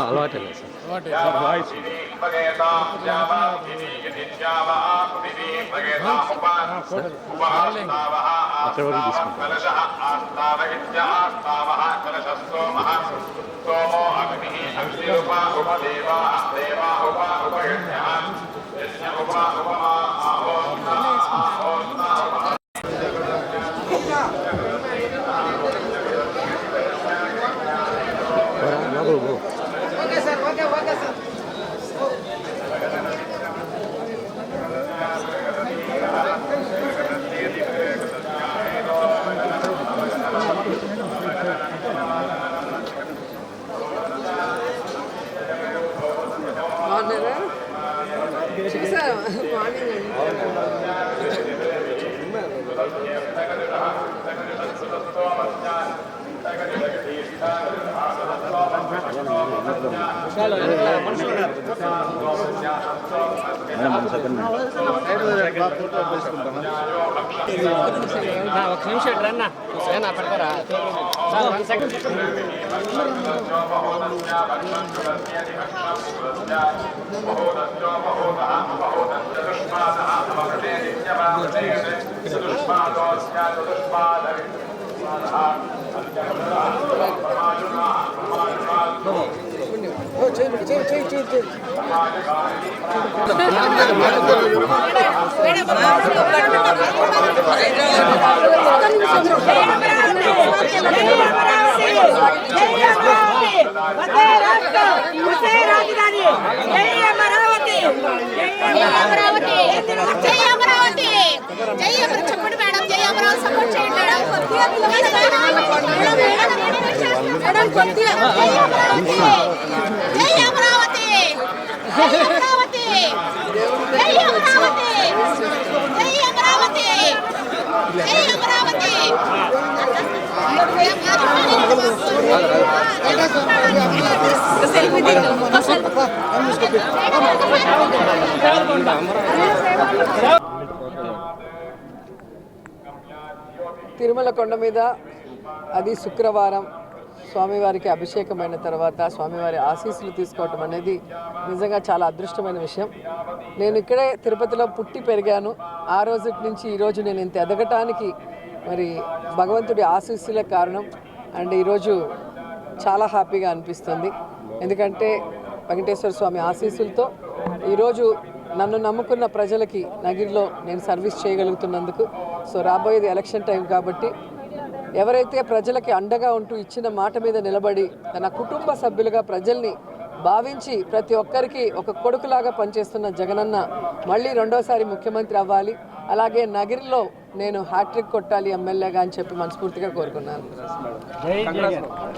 అలవాటే सोमो अग्निः अग्निरुपा उपदेवा देवा उपयज्ञः यज्ञ उपमा आहोस्ता ओके सर ओके सर చూసారా మార్నింగ్ ఒక నిమిషం రన్నా పెడతారా చెప్పండి మేడం జై అమరావతి సపోర్ట్ చేయండి మేడం జై అమరావతి జై అమరావతి జై అమరావతి జై అమరావతి జై అమరావతి తిరుమల కొండ మీద అది శుక్రవారం స్వామివారికి అభిషేకమైన తర్వాత స్వామివారి ఆశీస్సులు తీసుకోవటం అనేది నిజంగా చాలా అదృష్టమైన విషయం. నేను ఇక్కడే తిరుపతిలో పుట్టి పెరిగాను. ఆ రోజు నుంచి ఈరోజు నేను ఇంత ఎదగటానికి మరి భగవంతుడి ఆశీస్సులే కారణం. అండ్ ఈరోజు చాలా హ్యాపీగా అనిపిస్తుంది. ఎందుకంటే వెంకటేశ్వర స్వామి ఆశీస్సులతో ఈరోజు నన్ను నమ్ముకున్న ప్రజలకి నగిరిలో నేను సర్వీస్ చేయగలుగుతున్నందుకు. సో రాబోయేది ఎలక్షన్ టైం కాబట్టి ఎవరైతే ప్రజలకి అండగా ఉంటూ ఇచ్చిన మాట మీద నిలబడి తన కుటుంబ సభ్యులుగా ప్రజల్ని భావించి ప్రతి ఒక్కరికి ఒక కొడుకులాగా పనిచేస్తున్న జగనన్న మళ్ళీ రెండోసారి ముఖ్యమంత్రి అవ్వాలి. అలాగే నగిరిలో నేను హ్యాట్రిక్ కొట్టాలి ఎమ్మెల్యేగా అని చెప్పి మనస్ఫూర్తిగా కోరుకున్నాను.